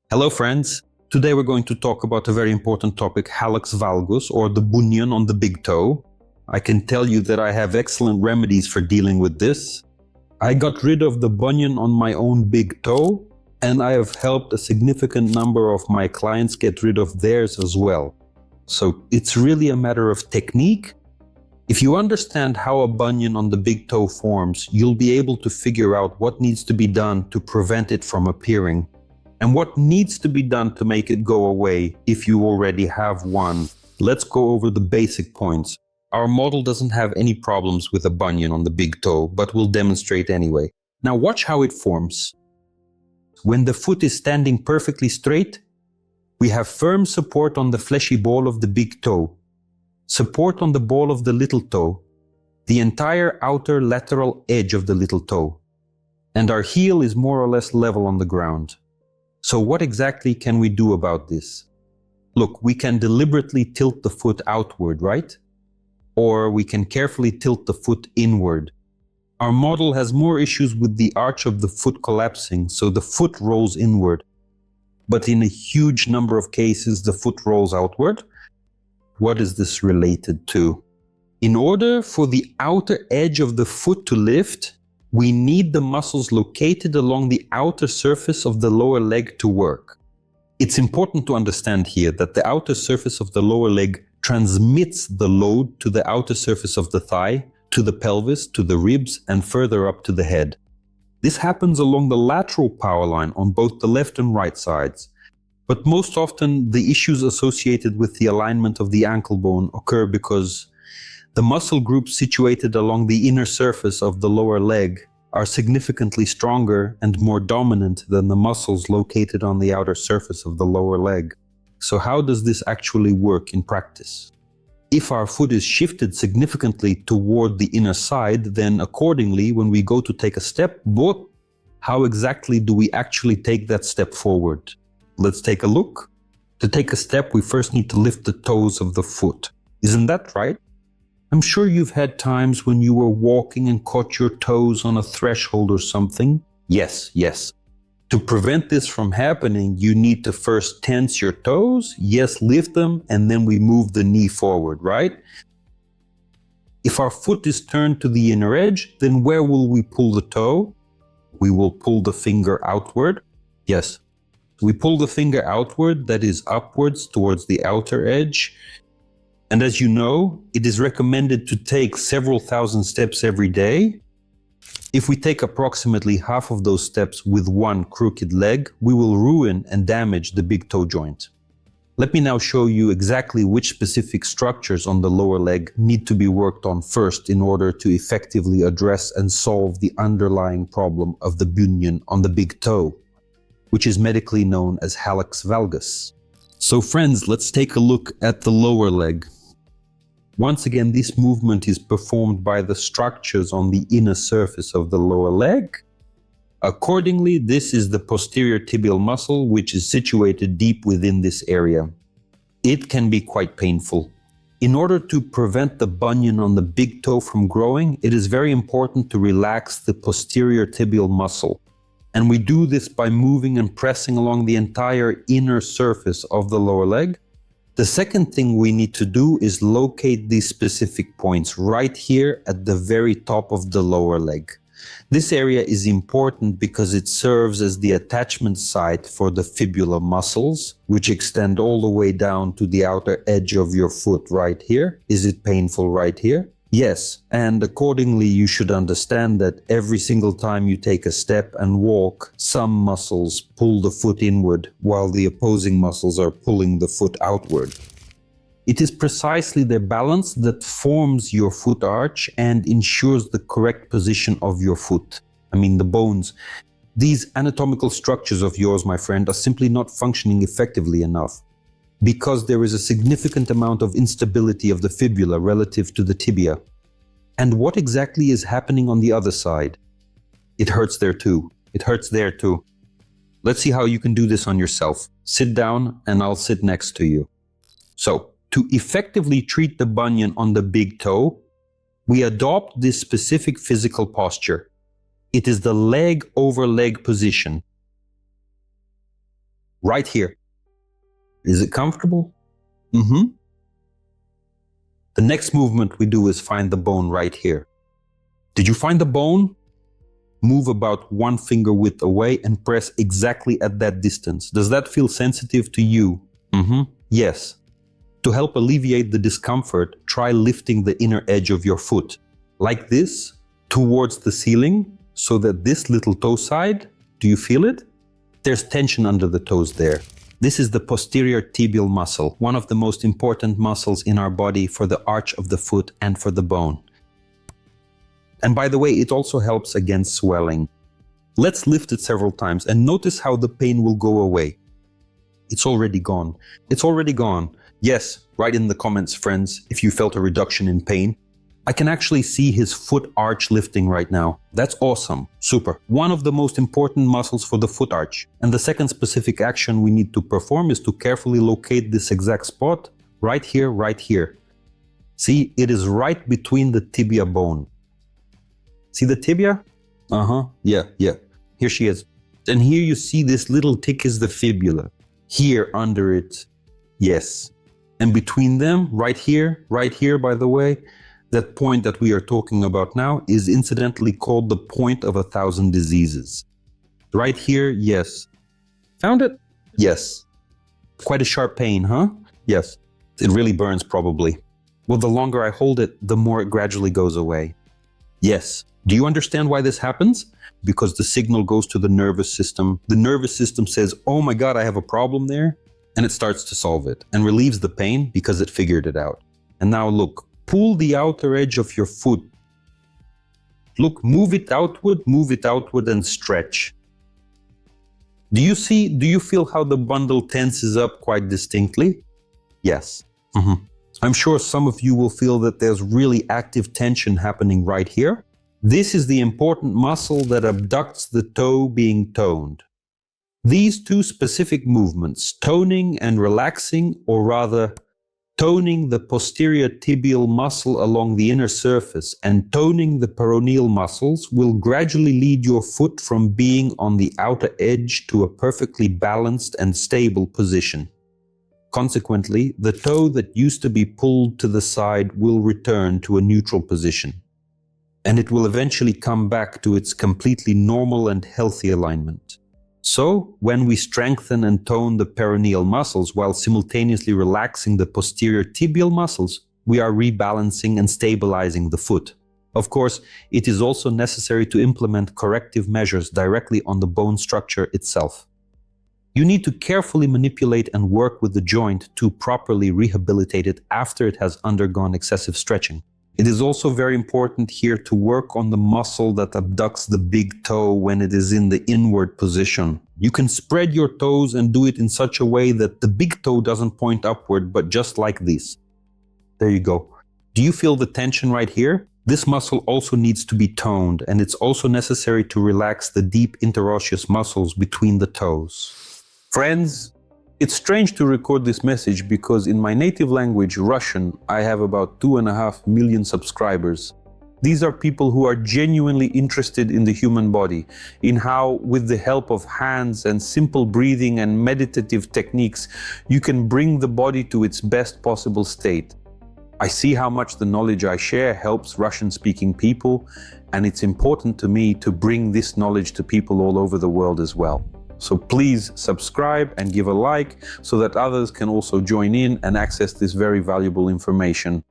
Hello friends, today we're going to talk about a very important topic, Hallux Valgus, or the bunion on the big toe. I can tell you that I have excellent remedies for dealing with this. I got rid of the bunion on my own big toe, and I have helped a significant number of my clients get rid of theirs as well. So it's really a matter of technique. If you understand how a bunion on the big toe forms, you'll be able to figure out what needs to be done to prevent it from appearing, and what needs to be done to make it go away if you already have one. Let's go over the basic points. Our model doesn't have any problems with a bunion on the big toe, but we'll demonstrate anyway. Now watch how it forms. When the foot is standing perfectly straight, we have firm support on the fleshy ball of the big toe, support on the ball of the little toe, the entire outer lateral edge of the little toe, and our heel is more or less level on the ground. So what exactly can we do about this? Look, we can deliberately tilt the foot outward, right? Or we can carefully tilt the foot inward. Our model has more issues with the arch of the foot collapsing, so the foot rolls inward. But in a huge number of cases, the foot rolls outward. What is this related to? In order for the outer edge of the foot to lift, we need the muscles located along the outer surface of the lower leg to work. It's important to understand here that the outer surface of the lower leg transmits the load to the outer surface of the thigh, to the pelvis, to the ribs, and further up to the head. This happens along the lateral power line on both the left and right sides. But most often, the issues associated with the alignment of the ankle bone occur because the muscle groups situated along the inner surface of the lower leg are significantly stronger and more dominant than the muscles located on the outer surface of the lower leg. So how does this actually work in practice? If our foot is shifted significantly toward the inner side, then accordingly, when we go to take a step, how exactly do we actually take that step forward? Let's take a look. To take a step, we first need to lift the toes of the foot. Isn't that right? I'm sure you've had times when you were walking and caught your toes on a threshold or something. Yes. To prevent this from happening, you need to first tense your toes, lift them, and then we move the knee forward, right? If our foot is turned to the inner edge, then where will we pull the toe? We will pull the finger outward. Yes, we pull the finger outward, that is upwards towards the outer edge. And as you know, it is recommended to take several thousand steps every day. If we take approximately half of those steps with one crooked leg, we will ruin and damage the big toe joint. Let me now show you exactly which specific structures on the lower leg need to be worked on first in order to effectively address and solve the underlying problem of the bunion on the big toe, which is medically known as Hallux Valgus. So friends, let's take a look at the lower leg. Once again, this movement is performed by the structures on the inner surface of the lower leg. Accordingly, this is the posterior tibial muscle, which is situated deep within this area. It can be quite painful. In order to prevent the bunion on the big toe from growing, it is very important to relax the posterior tibial muscle. And we do this by moving and pressing along the entire inner surface of the lower leg. The second thing we need to do is locate these specific points right here at the very top of the lower leg. This area is important because it serves as the attachment site for the fibula muscles, which extend all the way down to the outer edge of your foot right here. Is it painful right here? Yes, and accordingly you should understand that every single time you take a step and walk, some muscles pull the foot inward while the opposing muscles are pulling the foot outward. It is precisely their balance that forms your foot arch and ensures the correct position of your foot. The bones. These anatomical structures of yours, my friend, are simply not functioning effectively enough, because there is a significant amount of instability of the fibula relative to the tibia. And what exactly is happening on the other side? It hurts there too. Let's see how you can do this on yourself. Sit down and I'll sit next to you. So, to effectively treat the bunion on the big toe, we adopt this specific physical posture. It is the leg over leg position. right here. Is it comfortable? Mm-hmm. The next movement we do is find the bone right here. Did you find the bone? Move about 1 finger width away and press exactly at that distance. Does that feel sensitive to you? Mm-hmm. Yes. To help alleviate the discomfort, try lifting the inner edge of your foot, like this, towards the ceiling, so that this little toe side, do you feel it? There's tension under the toes there. This is the posterior tibial muscle, one of the most important muscles in our body for the arch of the foot and for the bone. And by the way, it also helps against swelling. Let's lift it several times and notice how the pain will go away. It's already gone. It's already gone. Yes, write in the comments, friends, if you felt a reduction in pain. I can actually see his foot arch lifting right now. That's awesome. Super. One of the most important muscles for the foot arch. And the second specific action we need to perform is to carefully locate this exact spot right here, right here. See, it is right between the tibia bone. See the tibia? Yeah. Here she is. And here you see this little tick is the fibula. Here under it. Yes. And between them, right here, by the way, that point that we are talking about now is incidentally called the point of 1,000 diseases. Right here, yes. Found it? Yes. Quite a sharp pain, huh? Yes. It really burns probably. Well, the longer I hold it, the more it gradually goes away. Yes. Do you understand why this happens? Because the signal goes to the nervous system. The nervous system says, oh my God, I have a problem there. And it starts to solve it and relieves the pain because it figured it out. And now look. Pull the outer edge of your foot. Look, move it outward and stretch. Do you feel how the bundle tenses up quite distinctly? Yes. I'm sure some of you will feel that there's really active tension happening right here. This is the important muscle that abducts the toe being toned. These two specific movements, toning and relaxing, or rather, toning the posterior tibial muscle along the inner surface and toning the peroneal muscles will gradually lead your foot from being on the outer edge to a perfectly balanced and stable position. Consequently, the toe that used to be pulled to the side will return to a neutral position, and it will eventually come back to its completely normal and healthy alignment. So, when we strengthen and tone the peroneal muscles while simultaneously relaxing the posterior tibial muscles, we are rebalancing and stabilizing the foot. Of course, it is also necessary to implement corrective measures directly on the bone structure itself. You need to carefully manipulate and work with the joint to properly rehabilitate it after it has undergone excessive stretching. It is also very important here to work on the muscle that abducts the big toe when it is in the inward position. You can spread your toes and do it in such a way that the big toe doesn't point upward, but just like this. There you go. Do you feel the tension right here? This muscle also needs to be toned, and it's also necessary to relax the deep interosseous muscles between the toes. Friends, it's strange to record this message because in my native language, Russian, I have about 2.5 million subscribers. These are people who are genuinely interested in the human body, in how, with the help of hands and simple breathing and meditative techniques, you can bring the body to its best possible state. I see how much the knowledge I share helps Russian-speaking people, and it's important to me to bring this knowledge to people all over the world as well. So please subscribe and give a like so that others can also join in and access this very valuable information.